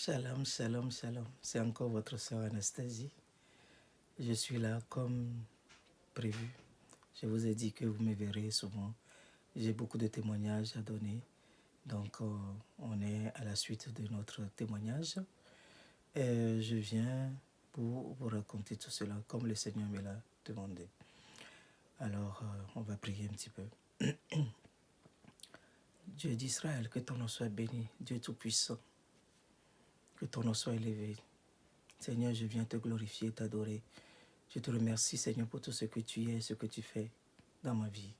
Shalom, shalom, shalom. C'est encore votre sœur Anastasie. Je suis là comme prévu. Je vous ai dit que vous me verrez souvent. J'ai beaucoup de témoignages à donner. Donc, on est à la suite de notre témoignage. Et je viens pour vous raconter tout cela comme le Seigneur me l'a demandé. Alors, on va prier un petit peu. Dieu d'Israël, que ton nom soit béni. Dieu Tout-Puissant, que ton nom soit élevé. Seigneur, je viens te glorifier, t'adorer. Je te remercie, Seigneur, pour tout ce que tu es, ce que tu fais dans ma vie.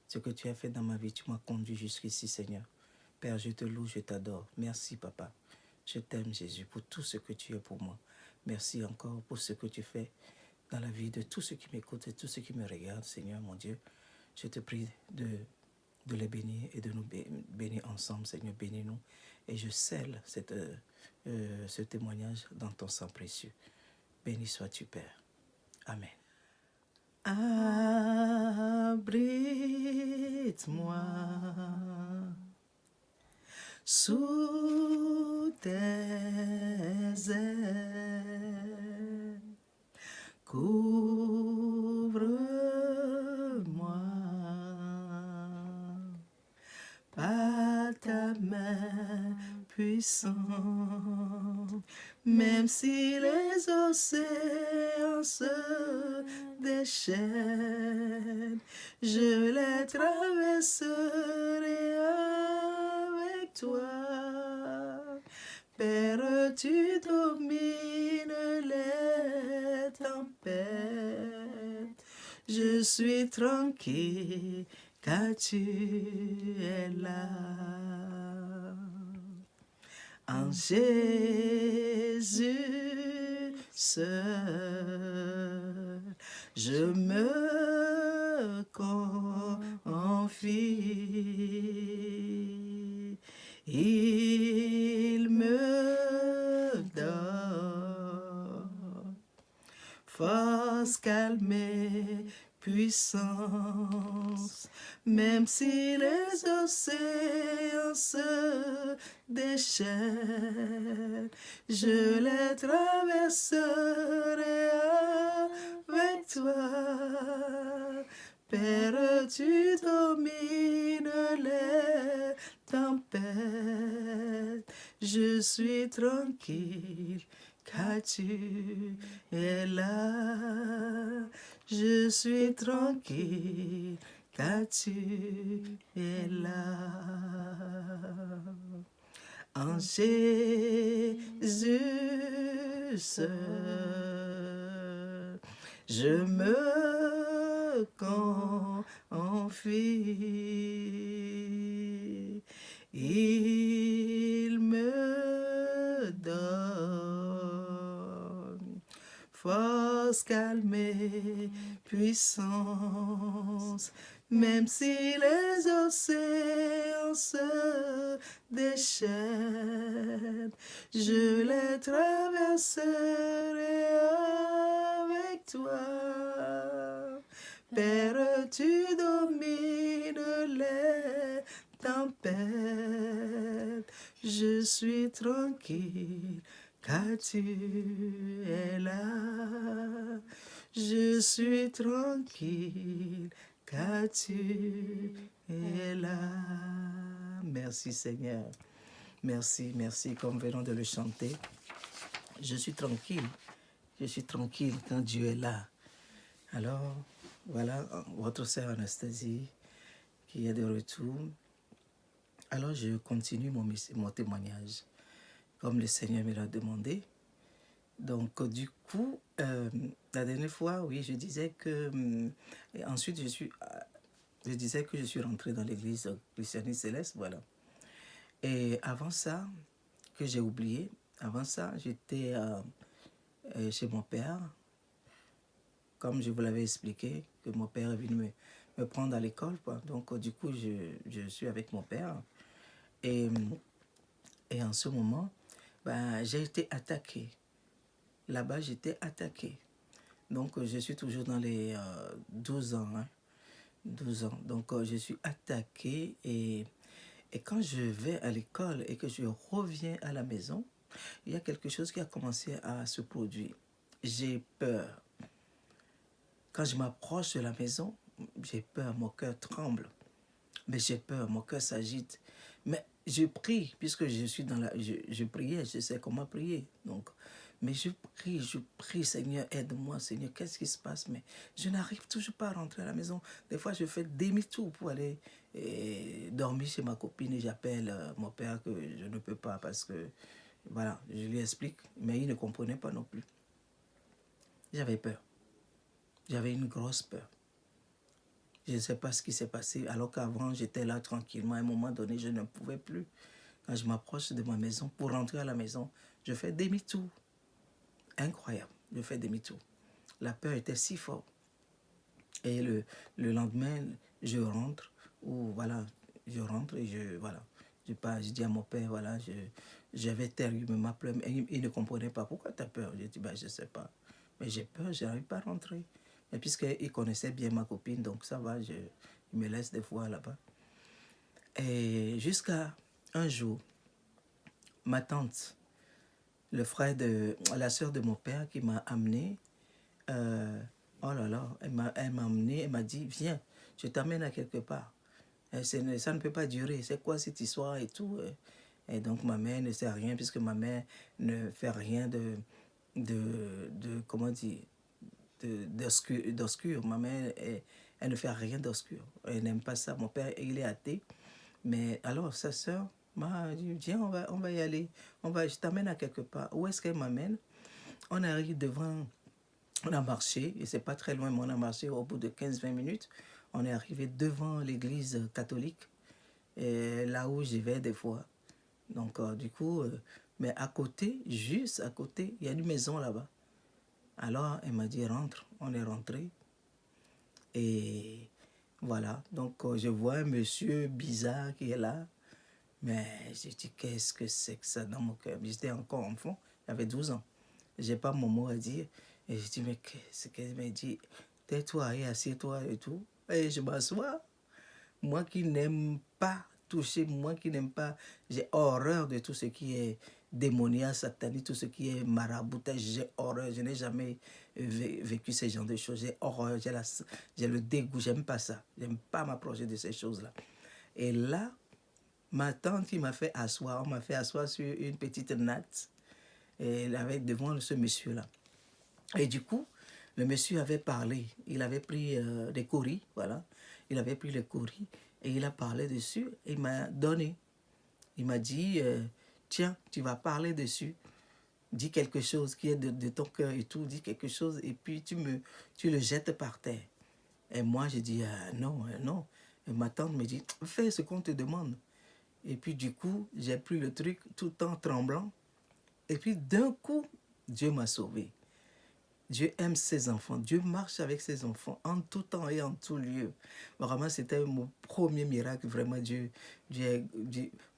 Ce que tu as fait dans ma vie, tu m'as conduit jusqu'ici, Seigneur. Père, je te loue, je t'adore. Merci, Papa. Je t'aime, Jésus, pour tout ce que tu es pour moi. Merci encore pour ce que tu fais dans la vie de tous ceux qui m'écoutent et tous ceux qui me regardent, Seigneur, mon Dieu. Je te prie de les bénir et de nous bénir ensemble, Seigneur. Bénis-nous. Et je scelle ce témoignage dans ton sang précieux. Béni sois-tu, Père. Amen. Abrite-moi sous tes ailes, couvre-moi par ta main puissante, même si les océans se déchaînent, je les traverserai avec toi. Père, tu domines les tempêtes, je suis tranquille car tu es là. En Jésus seul, je me confie. Il me donne force, calme et puissance, même si les océans se déchaînent, je les traverserai avec toi. Père, tu domines les tempêtes, je suis tranquille car tu es là. Je suis tranquille car tu es là. En Jésus seul, je me confie. Il me donne force, calme et puissance, même si les océans se déchaînent, je les traverserai avec toi. Père, tu domines les tempêtes, je suis tranquille car tu es là. Je suis tranquille car tu es là. Merci Seigneur. Merci, merci, comme venons de le chanter. Je suis tranquille quand Dieu est là. Alors, voilà votre sœur Anastasie qui est de retour. Alors, je continue mon témoignage, comme le Seigneur me l'a demandé. Donc, du coup, la dernière fois, oui, je disais que... ensuite, je disais que je suis rentrée dans l'église Christianiste Céleste, voilà. Et avant ça, que j'ai oublié, avant ça, j'étais chez mon père, comme je vous l'avais expliqué, que mon père est venu me prendre à l'école, quoi. Donc, du coup, je suis avec mon père. Et en ce moment, j'ai été attaquée. Là-bas, j'étais attaquée. Donc, je suis toujours dans les 12 ans. Hein, 12 ans. Donc, je suis attaquée. Et quand je vais à l'école et que je reviens à la maison, il y a quelque chose qui a commencé à se produire. J'ai peur. Quand je m'approche de la maison, j'ai peur, mon cœur tremble. Mais j'ai peur, mon cœur s'agite. Mais je prie, puisque je suis dans la... Je priais, je sais comment prier. Donc, mais je prie, Seigneur, aide-moi, Seigneur, qu'est-ce qui se passe? Mais je n'arrive toujours pas à rentrer à la maison. Des fois, je fais demi-tour pour aller dormir chez ma copine et j'appelle mon père que je ne peux pas parce que, voilà, je lui explique, mais il ne comprenait pas non plus. J'avais peur. J'avais une grosse peur. Je ne sais pas ce qui s'est passé, alors qu'avant, j'étais là tranquillement. À un moment donné, je ne pouvais plus. Quand je m'approche de ma maison, pour rentrer à la maison, je fais demi-tour. Incroyable, je fais demi-tour. La peur était si forte. Et le lendemain, je rentre, ou voilà, je rentre et je dis à mon père, voilà, j'avais terriblement peur. Il ne comprenait pas pourquoi tu as peur. Je dis, je ne sais pas. Mais j'ai peur, je n'arrive pas à rentrer. Et puisqu'il connaissait bien ma copine, donc ça va, il me laisse des fois là-bas. Et jusqu'à un jour, ma tante, la sœur de mon père qui m'a amené, oh là là, elle m'a amené, elle m'a dit, viens, je t'amène à quelque part. Ça ne peut pas durer, c'est quoi cette histoire et tout. Et donc ma mère ne sait rien, puisque ma mère ne fait rien comment dire, d'obscur. Ma mère, elle ne fait rien d'obscur. Elle n'aime pas ça. Mon père, il est athée. Mais alors, sa sœur m'a dit, viens, on va y aller. Je t'amène à quelque part. Où est-ce qu'elle m'amène? On arrive devant, on a marché, et c'est pas très loin, mais on a marché au bout de 15-20 minutes. On est arrivé devant l'église catholique, et là où j'y vais des fois. Donc, du coup, mais à côté, juste à côté, il y a une maison là-bas. Alors, elle m'a dit, rentre. On est rentré. Et voilà. Donc, je vois un monsieur bizarre qui est là. Mais j'ai dit, qu'est-ce que c'est que ça dans mon cœur? J'étais encore enfant, j'avais 12 ans. Je n'ai pas mon mot à dire. Et je dis, mais qu'est-ce qu'elle m'a dit? Tais-toi et assieds-toi et tout. Et je m'assois. Moi qui n'aime pas toucher, moi qui n'aime pas, j'ai horreur de tout ce qui est démoniaque, satanique, tout ce qui est maraboutage, j'ai horreur. Je n'ai jamais vécu ce genre de choses. J'ai horreur, j'ai le dégoût, j'aime pas ça. J'aime pas m'approcher de ces choses-là. Et là, ma tante, il m'a fait asseoir. On m'a fait asseoir sur une petite natte. Et elle avait devant ce monsieur-là. Et du coup, le monsieur avait parlé. Il avait pris des coris, voilà. Il avait pris les coris et il a parlé dessus et il m'a donné. Il m'a dit, tiens, tu vas parler dessus. Dis quelque chose qui est de ton cœur et tout. Dis quelque chose et puis tu le jettes par terre. Et moi, j'ai dit, non, non. Et ma tante me dit, fais ce qu'on te demande. Et puis du coup, j'ai pris le truc tout en tremblant. Et puis d'un coup, Dieu m'a sauvé. Dieu aime ses enfants. Dieu marche avec ses enfants en tout temps et en tout lieu. Vraiment, c'était mon premier miracle. Vraiment,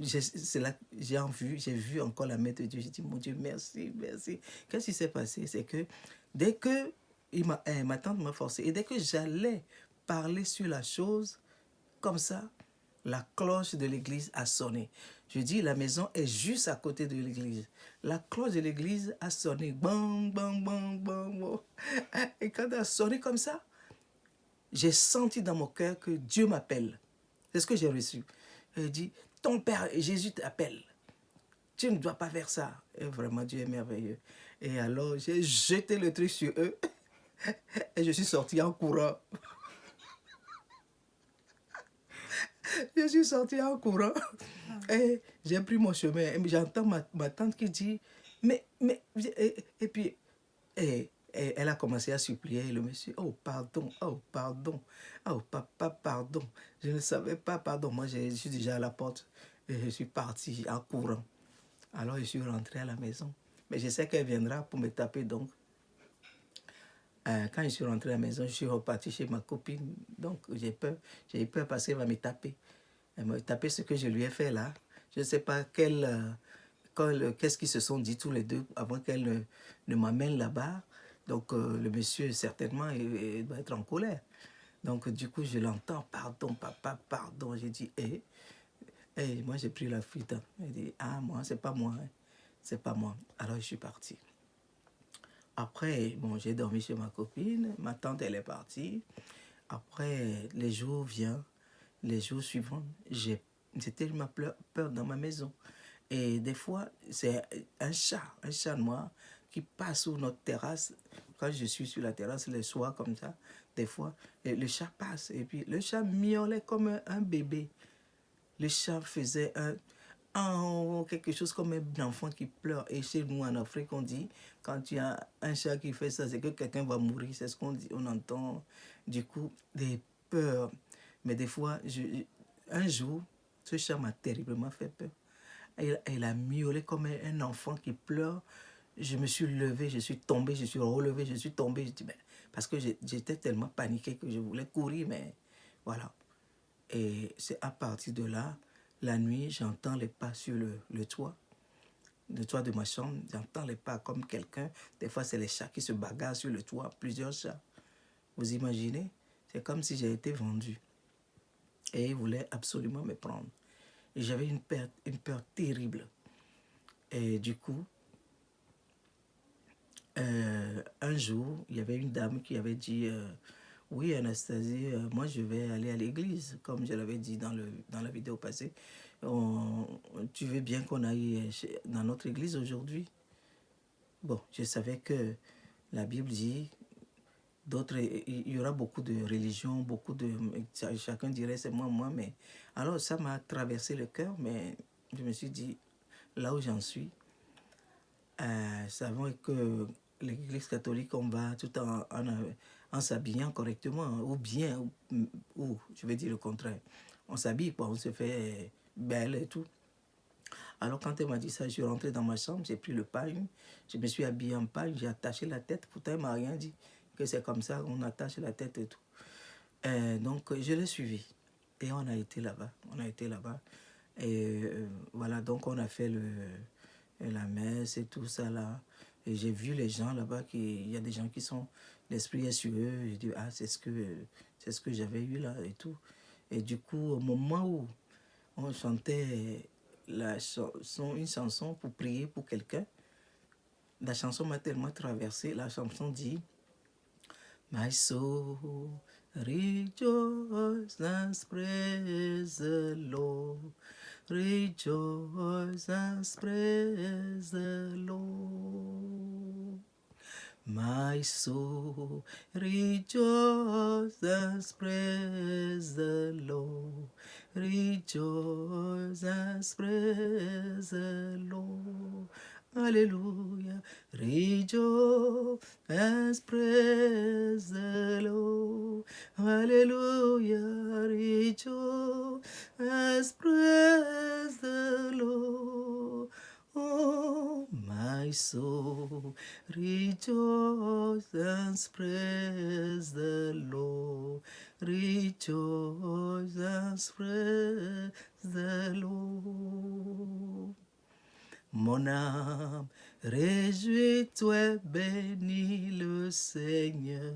c'est là que j'ai vu encore la main de Dieu. J'ai dit, mon Dieu, merci, merci. Qu'est-ce qui s'est passé? C'est que dès que ma tante m'a forcé, et dès que j'allais parler sur la chose, comme ça, la cloche de l'église a sonné. Je dis, la maison est juste à côté de l'église. La cloche de l'église a sonné. Bang, bang, bang, bang, bang. Et quand elle a sonné comme ça, j'ai senti dans mon cœur que Dieu m'appelle. C'est ce que j'ai reçu. Il dit, ton Père Jésus t'appelle. Tu ne dois pas faire ça. Et vraiment, Dieu est merveilleux. Et alors, j'ai jeté le truc sur eux. Et je suis sorti en courant. Je suis sorti en courant et j'ai pris mon chemin. Et j'entends ma tante qui dit, et puis, elle a commencé à supplier le monsieur, oh pardon, oh papa, pardon. Je ne savais pas, pardon. Moi, je suis déjà à la porte et je suis parti en courant. Alors, je suis rentré à la maison. Mais je sais qu'elle viendra pour me taper, donc. Quand je suis rentré à la maison, je suis reparti chez ma copine. Donc, j'ai eu peur parce qu'elle va me taper. Elle m'a tapé ce que je lui ai fait là. Je ne sais pas qu'est-ce qu'ils se sont dit tous les deux avant qu'elle ne m'amène là-bas. Donc, le monsieur, certainement, il doit être en colère. Donc, du coup, je l'entends. Pardon, papa, pardon. J'ai dit, moi, j'ai pris la fuite. Elle dit, moi, c'est pas moi. Hein. c'est pas moi. Alors je suis parti. Après, bon, j'ai dormi chez ma copine, ma tante, elle est partie. Après, les jours viennent, les jours suivants, j'ai tellement peur dans ma maison. Et des fois, c'est un chat noir qui passe sur notre terrasse. Quand je suis sur la terrasse le soir comme ça, des fois, et le chat passe. Et puis, le chat miaulait comme un bébé. Le chat faisait quelque chose comme un enfant qui pleure. Et chez nous, en Afrique, on dit, quand tu as un chat qui fait ça, c'est que quelqu'un va mourir. C'est ce qu'on dit, on entend. Du coup, des peurs. Mais des fois, un jour, ce chat m'a terriblement fait peur. Elle a miaulé comme un enfant qui pleure. Je me suis levé, je suis tombé, je suis relevé, je suis tombé. Je dis, ben, parce que j'étais tellement paniqué que je voulais courir, mais voilà. Et c'est à partir de là, la nuit, j'entends les pas sur le toit de ma chambre. J'entends les pas comme quelqu'un. Des fois, c'est les chats qui se bagarrent sur le toit, plusieurs chats. Vous imaginez? C'est comme si j'ai été vendu. Et ils voulaient absolument me prendre. Et j'avais une peur terrible. Et du coup, un jour, il y avait une dame qui avait dit oui, Anastasie, moi je vais aller à l'église, comme je l'avais dit dans la vidéo passée. Tu veux bien qu'on aille dans notre église aujourd'hui? Bon, je savais que la Bible dit d'autres, il y aura beaucoup de religions, beaucoup de... Chacun dirait c'est moi, mais... Alors ça m'a traversé le cœur, mais je me suis dit, là où j'en suis, savons que l'église catholique, on va tout en s'habillant correctement, ou bien, ou je vais dire le contraire. On s'habille, on se fait belle et tout. Alors quand elle m'a dit ça, je suis rentré dans ma chambre, j'ai pris le pagne, je me suis habillé en pagne, j'ai attaché la tête, pourtant elle m'a rien dit, que c'est comme ça qu'on attache la tête et tout. Donc je l'ai suivi et on a été là-bas. Et voilà, donc on a fait la messe et tout ça là. Et j'ai vu les gens là-bas, il y a des gens qui sont, l'esprit est sur eux. J'ai dit, ah, c'est ce que j'avais eu là et tout. Et du coup, au moment où on chantait une chanson pour prier pour quelqu'un, la chanson m'a tellement traversé. La chanson dit, My soul rejoice and praise the Lord. Rejoice and praise the Lord. My soul rejoice and praise the Lord. Rejoice and praise the Lord. Hallelujah. Rejoice and praise the Lord. Hallelujah. Rejoice and praise the Lord. Oh, my soul, rejoice and praise the Lord. Rejoice and praise the Lord. Mon âme, réjouis-toi, bénis le Seigneur.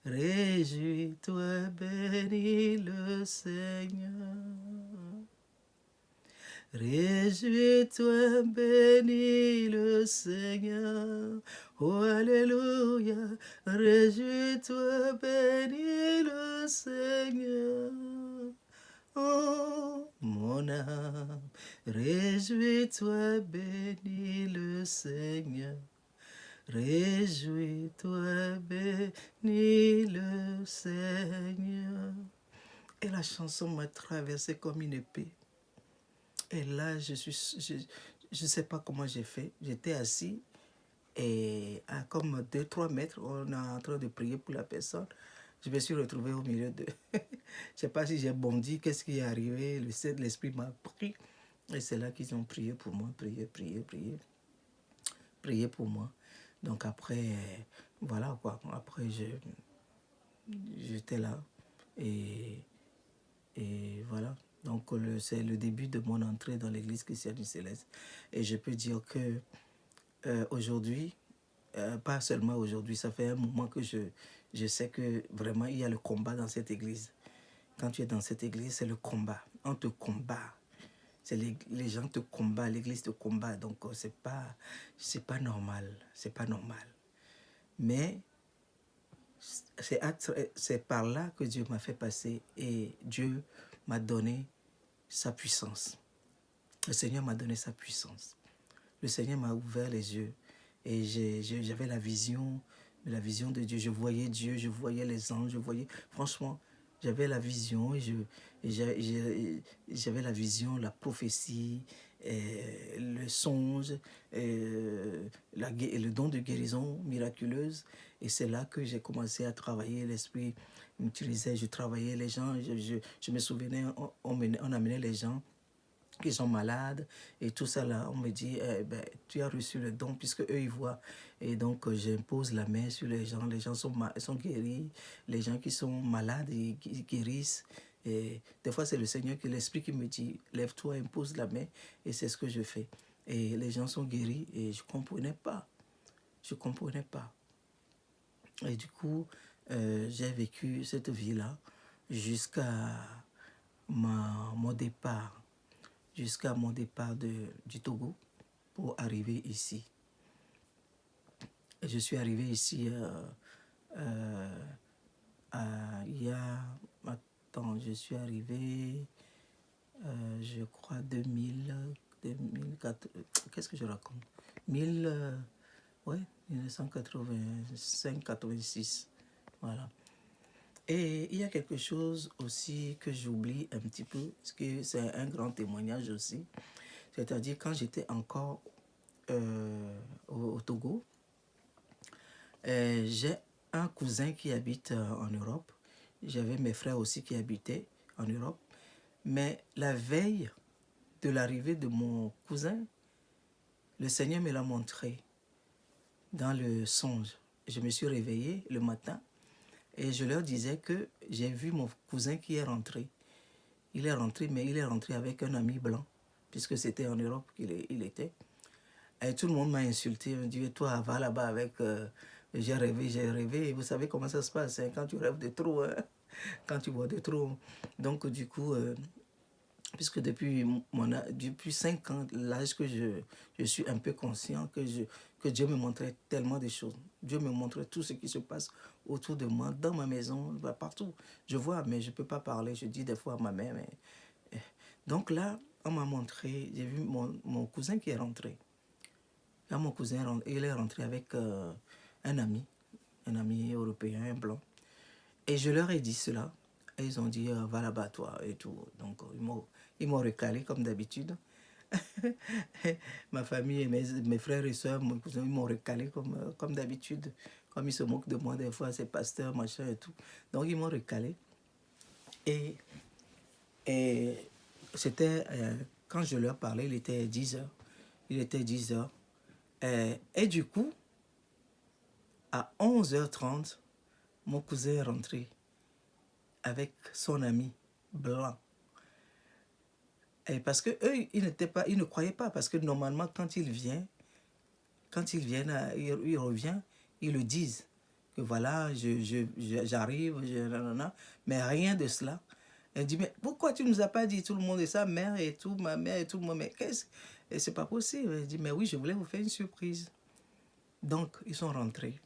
Réjouis-toi, bénis le Seigneur. Réjouis-toi, bénis le Seigneur. Oh, alléluia. Réjouis-toi, bénis le Seigneur. Oh, mon âme, réjouis-toi, bénis le Seigneur. Réjouis-toi, bénis le Seigneur. Et la chanson m'a traversé comme une épée. Et là, je sais pas comment j'ai fait. J'étais assis et à comme 2-3 mètres, on est en train de prier pour la personne. Je me suis retrouvé au milieu de... Je ne sais pas si j'ai bondi, qu'est-ce qui est arrivé. Le Saint-Esprit m'a pris. Et c'est là qu'ils ont prié pour moi, prié pour moi. Donc après, voilà quoi. Après, j'étais là. Et voilà. Donc c'est le début de mon entrée dans l'église chrétienne du Céleste. Et je peux dire que aujourd'hui, pas seulement aujourd'hui, ça fait un moment que je sais que vraiment il y a le combat dans cette église. Quand tu es dans cette église, c'est le combat. On te combat. les gens te combattent, l'église te combat, donc c'est pas normal, c'est pas normal. Mais c'est par là que Dieu m'a fait passer et Dieu m'a donné sa puissance. Le Seigneur m'a donné sa puissance. Le Seigneur m'a ouvert les yeux et j'avais la vision de Dieu. Je voyais Dieu, je voyais les anges, je voyais... Franchement, j'avais la vision et j'avais la vision, la prophétie, le songe, le don de guérison miraculeuse. Et c'est là que j'ai commencé à travailler. L'esprit m'utilisait, je travaillais les gens. Je me souvenais, on amenait les gens qui sont malades et tout ça là, on me dit tu as reçu le don puisque eux ils voient et donc j'impose la main sur les gens sont guéris, les gens qui sont malades ils guérissent et des fois c'est le Seigneur l'Esprit qui me dit lève-toi, impose la main et c'est ce que je fais et les gens sont guéris et je comprenais pas et du coup j'ai vécu cette vie là jusqu'à mon départ du Togo pour arriver ici. Et je suis arrivé ici il y a... Attends, je suis arrivé, je crois, 2004... Qu'est-ce que je raconte 1985-86. Voilà. Et il y a quelque chose aussi que j'oublie un petit peu, parce que c'est un grand témoignage aussi. C'est-à-dire quand j'étais encore au Togo, j'ai un cousin qui habite en Europe. J'avais mes frères aussi qui habitaient en Europe. Mais la veille de l'arrivée de mon cousin, le Seigneur me l'a montré dans le songe. Je me suis réveillé le matin et je leur disais que j'ai vu mon cousin qui est rentré. Il est rentré, mais il est rentré avec un ami blanc, puisque c'était en Europe qu'il était. Et tout le monde m'a insulté, me dit, toi, va là-bas avec... j'ai rêvé. Et vous savez comment ça se passe, hein, quand tu rêves de trop, hein, quand tu vois de trop. Donc, du coup, puisque depuis 5 ans, l'âge que je suis un peu conscient que Dieu me montrait tellement de choses. Dieu me montrait tout ce qui se passe autour de moi, dans ma maison, partout. Je vois, mais je ne peux pas parler. Je dis des fois à ma mère. Mais... Donc là, on m'a montré, j'ai vu mon cousin qui est rentré. Là, mon cousin, il est rentré avec un ami européen, un blanc. Et je leur ai dit cela. Et ils ont dit, va là-bas, toi, et tout. Donc, ils m'ont recalé comme d'habitude. Ma famille et mes frères et soeurs, mon cousin, ils m'ont recalé comme d'habitude. Comme ils se moquent de moi des fois, c'est pasteur, machin et tout. Donc, ils m'ont recalé. Et c'était, quand je leur parlais, il était 10 heures. Et du coup, à 11h30, mon cousin est rentré avec son ami blanc. Et parce que eux, ils ne croyaient pas, parce que normalement, quand il revient, ils le disent que voilà, j'arrive, mais rien de cela. Elle dit, mais pourquoi tu ne nous as pas dit tout le monde et sa mère et tout, ma mère et tout le monde, mais qu'est-ce? Et c'est pas possible. Elle dit, mais oui, je voulais vous faire une surprise. Donc, ils sont rentrés.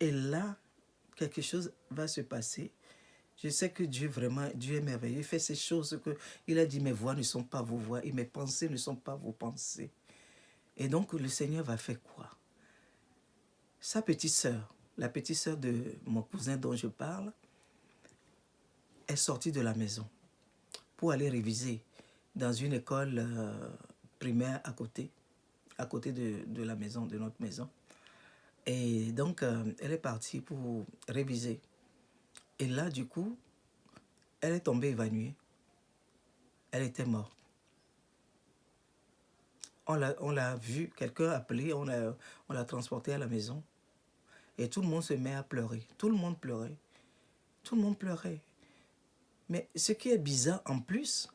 Et là, quelque chose va se passer. Je sais que Dieu est merveilleux. Il fait ces choses que il a dit, mes voix ne sont pas vos voix et mes pensées ne sont pas vos pensées. Et donc, le Seigneur va faire quoi? Sa petite sœur, la petite sœur de mon cousin dont je parle, est sortie de la maison pour aller réviser dans une école primaire à côté de la maison, de notre maison. Et donc, elle est partie pour réviser. Et là, du coup, elle est tombée évanouie. Elle était morte. On l'a vue, quelqu'un a appelé, on l'a transportée à la maison. Et tout le monde se met à pleurer. Tout le monde pleurait. Tout le monde pleurait. Mais ce qui est bizarre en plus,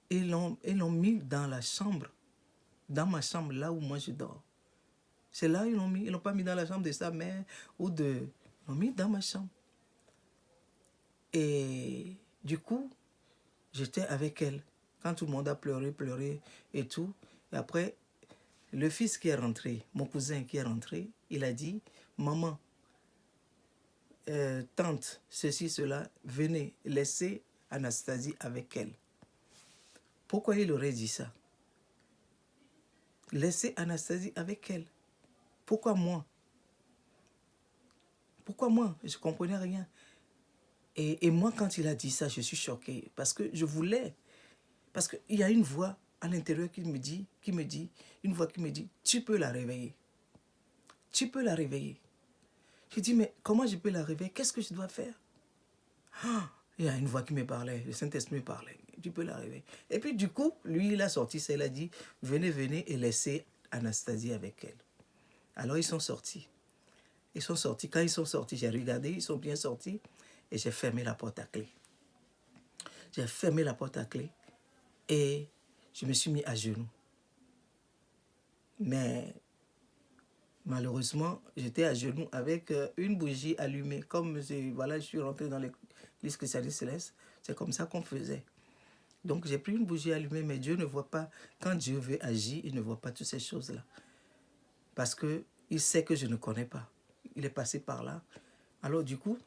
ils l'ont mis dans la chambre, dans ma chambre, là où moi je dors. C'est là où ils l'ont mis. Ils ne l'ont pas mis dans la chambre de sa mère ou de... Ils l'ont mis dans ma chambre. Et du coup, j'étais avec elle. Quand tout le monde a pleuré, pleuré et tout. Et après, le fils qui est rentré, mon cousin qui est rentré, il a dit, maman, tante, ceci, cela, venez, laissez Anastasie avec elle. Pourquoi il aurait dit ça? Laissez Anastasie avec elle. Pourquoi moi? Pourquoi moi? Je ne comprenais rien. Et moi, quand il a dit ça, je suis choquée. Parce que je voulais. Parce qu'il y a une voix à l'intérieur qui me dit, une voix qui me dit, tu peux la réveiller. Tu peux la réveiller. Je dis, mais comment je peux la réveiller? Qu'est-ce que je dois faire? Il y a une voix qui me parlait, le Saint-Esprit me parlait. Tu peux la réveiller. Et puis du coup, lui, il a sorti ça, il a dit, venez, venez et laissez Anastasie avec elle. Alors ils sont sortis. Ils sont sortis. Quand ils sont sortis, j'ai regardé, ils sont bien sortis et j'ai fermé la porte à clé. J'ai fermé la porte à clé et je me suis mis à genoux. Mais malheureusement, j'étais à genoux avec une bougie allumée. Comme voilà, je suis rentré dans l'église chrétienne céleste, c'est comme ça qu'on faisait. Donc j'ai pris une bougie allumée, mais Dieu ne voit pas, quand Dieu veut agir, il ne voit pas toutes ces choses-là. Parce qu'il sait que je ne connais pas. Il est passé par là. Alors du coup,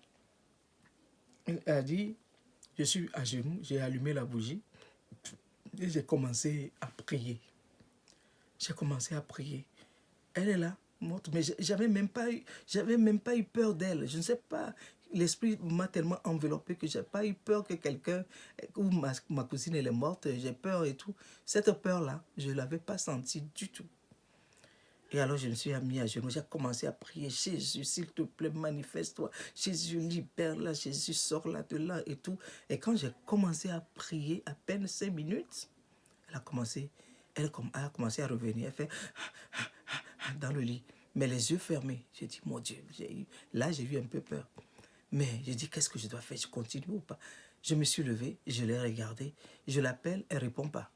il a dit, je suis à genoux, j'ai allumé la bougie et j'ai commencé à prier. J'ai commencé à prier. Elle est là, morte, mais j'avais même pas eu peur d'elle. Je ne sais pas, l'esprit m'a tellement enveloppé que j'ai pas eu peur que quelqu'un, ou ma cousine elle est morte, j'ai peur et tout. Cette peur-là, je ne l'avais pas sentie du tout. Et alors je me suis mis à genoux, j'ai commencé à prier, Jésus, s'il te plaît, manifeste-toi. Jésus, libère-la, Jésus, sors-la de là et tout. Et quand j'ai commencé à prier, à peine 5 minutes, elle a commencé à revenir. Elle fait dans le lit, mais les yeux fermés. J'ai dit, mon Dieu, là j'ai eu un peu peur. Mais j'ai dit, qu'est-ce que je dois faire? Je continue ou pas? Je me suis levé, je l'ai regardée, je l'appelle, elle ne répond pas.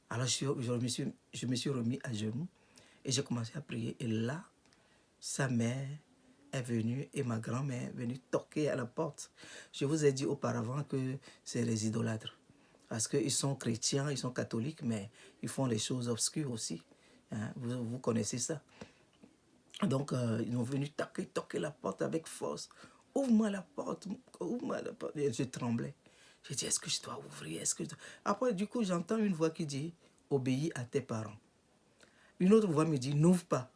Alors je me suis remis à genoux et j'ai commencé à prier. Et là, sa mère est venue et ma grand-mère est venue toquer à la porte. Je vous ai dit auparavant que c'est les idolâtres. Parce qu'ils sont chrétiens, ils sont catholiques, mais ils font des choses obscures aussi. Hein, vous connaissez ça. Donc, ils sont venus toquer la porte avec force. Ouvre-moi la porte, ouvre-moi la porte. Et je tremblais. J'ai dit, est-ce que je dois ouvrir? Après, du coup, j'entends une voix qui dit, obéis à tes parents. Une autre voix me dit, n'ouvre pas.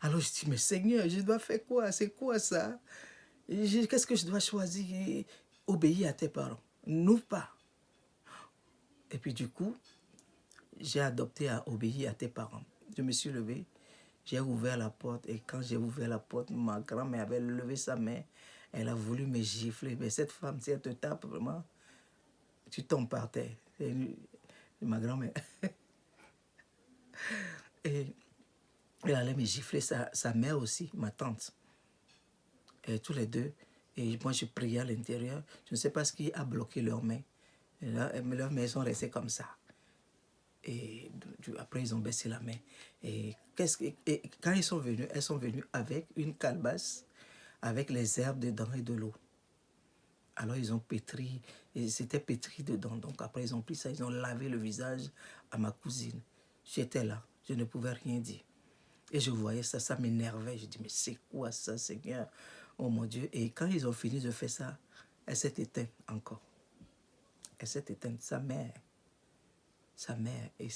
Alors, je dis, mais Seigneur, je dois faire quoi? C'est quoi ça? Qu'est-ce que je dois choisir? Obéis à tes parents. N'ouvre pas. Et puis, du coup, j'ai adopté à obéir à tes parents. Je me suis levé, j'ai ouvert la porte et quand j'ai ouvert la porte, ma grand-mère avait levé sa main, elle a voulu me gifler. Mais cette femme, si elle te tape vraiment, tu tombes par terre. C'est ma grand-mère. Et elle allait me gifler, sa mère aussi, ma tante. Et tous les deux. Et moi, je priais à l'intérieur. Je ne sais pas ce qui a bloqué leurs mains. Et là, leurs mains sont restées comme ça. Et après, ils ont baissé la main. Et quand elles sont venues avec une calebasse, avec les herbes dedans et de l'eau. Alors, ils ont pétri, et c'était pétri dedans. Donc, après, ils ont pris ça, ils ont lavé le visage à ma cousine. J'étais là, je ne pouvais rien dire. Et je voyais ça, ça m'énervait. Je dis, mais c'est quoi ça, Seigneur? Oh mon Dieu. Et quand ils ont fini de faire ça, elle s'est éteinte encore. Elle s'est éteinte, sa mère et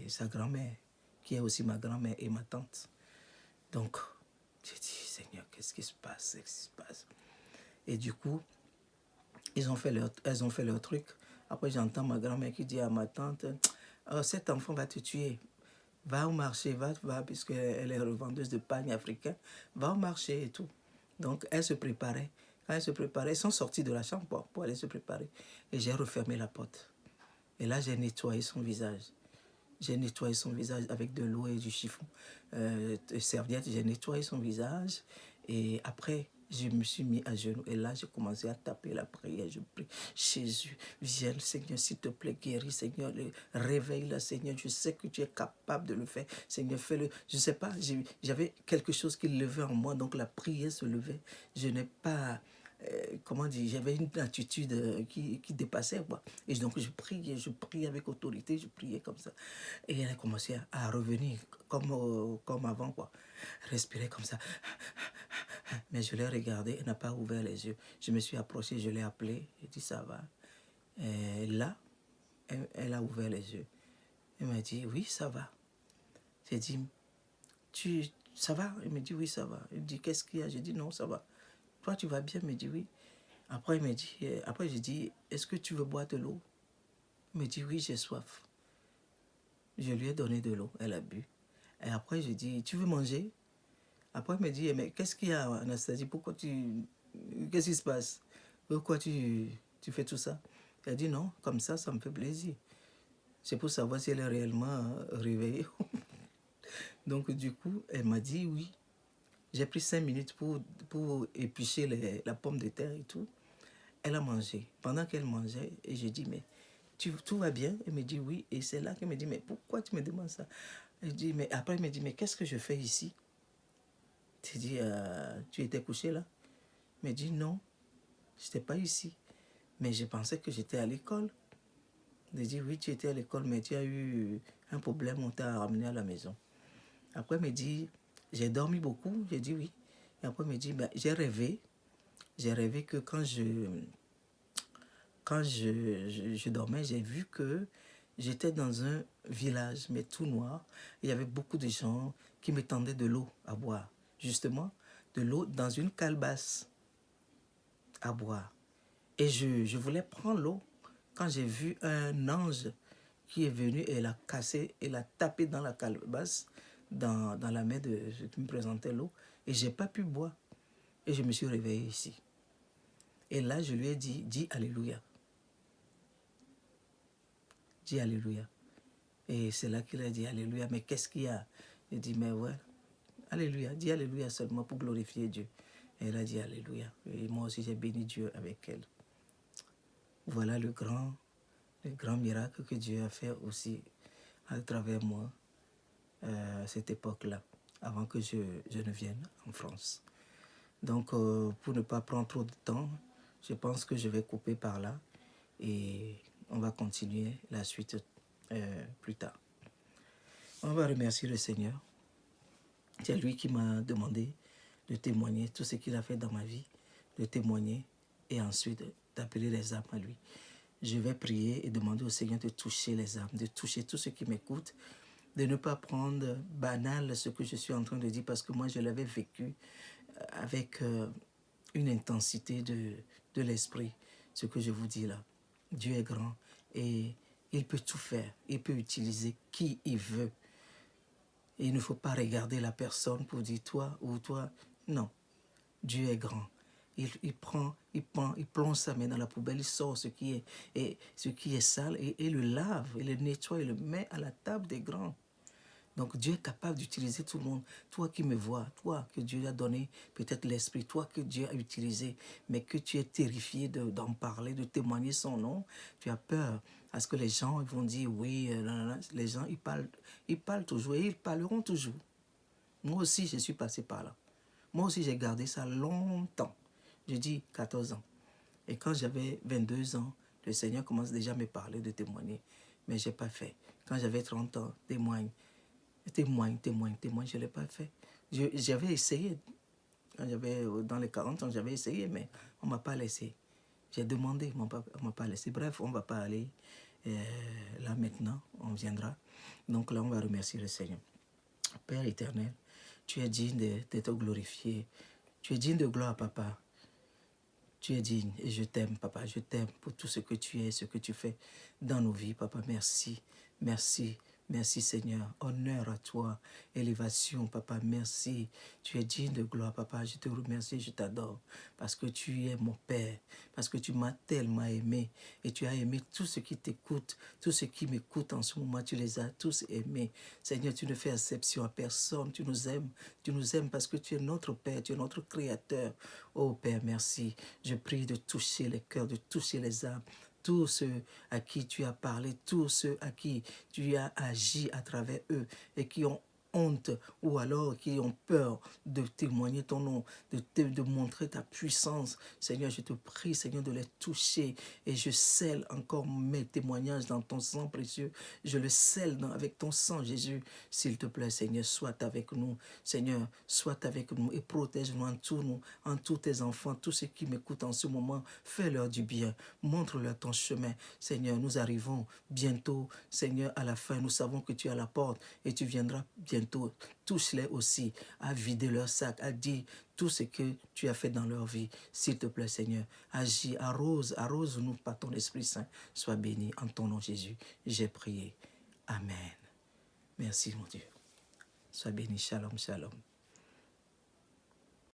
sa grand-mère, qui est aussi ma grand-mère et ma tante. Donc, j'ai dit, Seigneur, qu'est-ce qui se passe? Et du coup, elles ont fait leur truc. Après, j'entends ma grand-mère qui dit à ma tante, oh, cet enfant va te tuer. Va au marché, va, puisqu'elle est revendeuse de pagne africain. Va au marché et tout. Donc, elle se préparait. Quand elle se préparait, elles sont sorties de la chambre pour aller se préparer. Et j'ai refermé la porte. Et là, j'ai nettoyé son visage. J'ai nettoyé son visage avec de l'eau et du chiffon. Serviette, j'ai nettoyé son visage. Et après, je me suis mis à genoux. Et là, j'ai commencé à taper la prière. Je prie, Jésus, viens, Seigneur, s'il te plaît, guéris, Seigneur. Réveille-la, Seigneur. Je sais que tu es capable de le faire. Seigneur, fais-le. Je ne sais pas, j'avais quelque chose qui levait en moi. Donc, la prière se levait. Je n'ai pas comment dire, j'avais une attitude qui dépassait, quoi. Et donc je priais avec autorité, je priais comme ça. Et elle a commencé à revenir comme avant, quoi. Respirer comme ça. Mais je l'ai regardée, elle n'a pas ouvert les yeux. Je me suis approché, je l'ai appelée, j'ai dit ça va. Et là, elle a ouvert les yeux. Elle m'a dit oui, ça va. J'ai dit, ça va? Elle me dit oui, ça va. Elle me dit qu'est-ce qu'il y a? J'ai dit non, ça va. Toi, tu vas bien? Elle me dit oui. Après, j'ai dit, est-ce que tu veux boire de l'eau? Elle me dit oui, j'ai soif. Je lui ai donné de l'eau, elle a bu. Et après, je dis, tu veux manger? Après, elle me dit, mais qu'est-ce qu'il y a, Anastasie? Qu'est-ce qui se passe? Pourquoi tu fais tout ça? Elle a dit, non, comme ça me fait plaisir. C'est pour savoir si elle est réellement réveillée. Donc, du coup, elle m'a dit oui. J'ai pris 5 minutes pour éplucher la pomme de terre et tout. Elle a mangé. Pendant qu'elle mangeait, et j'ai dit, mais tout va bien? Elle me dit oui. Et c'est là qu'elle me dit, mais pourquoi tu me demandes ça? Après, elle me dit, mais qu'est-ce que je fais ici? J'ai dit, tu étais couché là? Elle me dit, non, je n'étais pas ici. Mais je pensais que j'étais à l'école. J'ai dit, oui, tu étais à l'école, mais tu as eu un problème, on t'a ramené à la maison. Après, elle me dit, j'ai dormi beaucoup? J'ai dit oui. Et après, elle me dit, ben, j'ai rêvé que quand je dormais, j'ai vu que j'étais dans un village, mais tout noir. Il y avait beaucoup de gens qui me tendaient de l'eau à boire. Justement, de l'eau dans une calebasse à boire. Et je voulais prendre l'eau quand j'ai vu un ange qui est venu et l'a cassé, et l'a tapé dans la calebasse, dans la main de ceux qui me présentait l'eau. Et je n'ai pas pu boire. Et je me suis réveillé ici. Et là, je lui ai dit, dis Alléluia. Dis Alléluia. Et c'est là qu'il a dit Alléluia. Mais qu'est-ce qu'il y a? J'ai dit, mais ouais, Alléluia. Dis Alléluia seulement pour glorifier Dieu. Et elle a dit Alléluia. Et moi aussi, j'ai béni Dieu avec elle. Voilà le grand miracle que Dieu a fait aussi à travers moi à cette époque-là, avant que je ne vienne en France. Donc, pour ne pas prendre trop de temps, je pense que je vais couper par là et on va continuer la suite plus tard. On va remercier le Seigneur. C'est lui qui m'a demandé de témoigner tout ce qu'il a fait dans ma vie, de témoigner et ensuite d'appeler les âmes à lui. Je vais prier et demander au Seigneur de toucher les âmes, de toucher tous ceux qui m'écoutent, de ne pas prendre banal ce que je suis en train de dire parce que moi je l'avais vécu avec une intensité de l'esprit, ce que je vous dis là. Dieu est grand et il peut tout faire, il peut utiliser qui il veut. Et il ne faut pas regarder la personne pour dire toi ou toi. Non, Dieu est grand. Il plonge sa main dans la poubelle, il sort ce qui est sale et le lave, il le nettoie, il le met à la table des grands. Donc Dieu est capable d'utiliser tout le monde. Toi qui me vois, toi que Dieu a donné peut-être l'esprit, toi que Dieu a utilisé, mais que tu es terrifié d'en parler, de témoigner son nom, tu as peur. Parce que les gens ils vont dire oui, les gens ils parlent toujours et ils parleront toujours. Moi aussi je suis passé par là. Moi aussi j'ai gardé ça longtemps. Je dis 14 ans. Et quand j'avais 22 ans, le Seigneur commence déjà à me parler de témoigner. Mais je n'ai pas fait. Quand j'avais 30 ans, témoigne, je ne l'ai pas fait. J'avais essayé. Quand j'avais dans les 40 ans, j'avais essayé, mais on ne m'a pas laissé. J'ai demandé, on ne m'a pas laissé. Bref, on ne va pas aller là maintenant, on viendra. Donc là, on va remercier le Seigneur. Père éternel, tu es digne d'être glorifié. Tu es digne de gloire, papa. Tu es digne et je t'aime, papa. Je t'aime pour tout ce que tu es, ce que tu fais dans nos vies, papa. Merci, merci, merci, Seigneur. Honneur à toi, élévation, papa. Merci. Tu es digne de gloire, papa. Je te remercie, je t'adore parce que tu es mon Père, parce que tu m'as tellement aimé et tu as aimé tous ceux qui t'écoutent, tous ceux qui m'écoutent en ce moment. Tu les as tous aimés. Seigneur, tu ne fais exception à personne. Tu nous aimes parce que tu es notre Père, tu es notre Créateur. Oh Père, merci. Je prie de toucher les cœurs, de toucher les âmes, tous ceux à qui tu as parlé, tous ceux à qui tu as agi à travers eux et qui ont honte ou alors qui ont peur de témoigner ton nom, de montrer ta puissance. Seigneur, je te prie, Seigneur, de les toucher et je scelle encore mes témoignages dans ton sang précieux. Je le scelle avec ton sang, Jésus. S'il te plaît, Seigneur, sois avec nous. Seigneur, sois avec nous et protège-nous en tous tes enfants, tous ceux qui m'écoutent en ce moment. Fais-leur du bien. Montre-leur ton chemin. Seigneur, nous arrivons bientôt, Seigneur, à la fin. Nous savons que tu es à la porte et tu viendras bientôt. Touche-les aussi à vider leur sac, à dire tout ce que tu as fait dans leur vie. S'il te plaît, Seigneur, agis, arrose-nous par ton Esprit Saint. Sois béni en ton nom, Jésus. J'ai prié. Amen. Merci, mon Dieu. Sois béni. Shalom, shalom.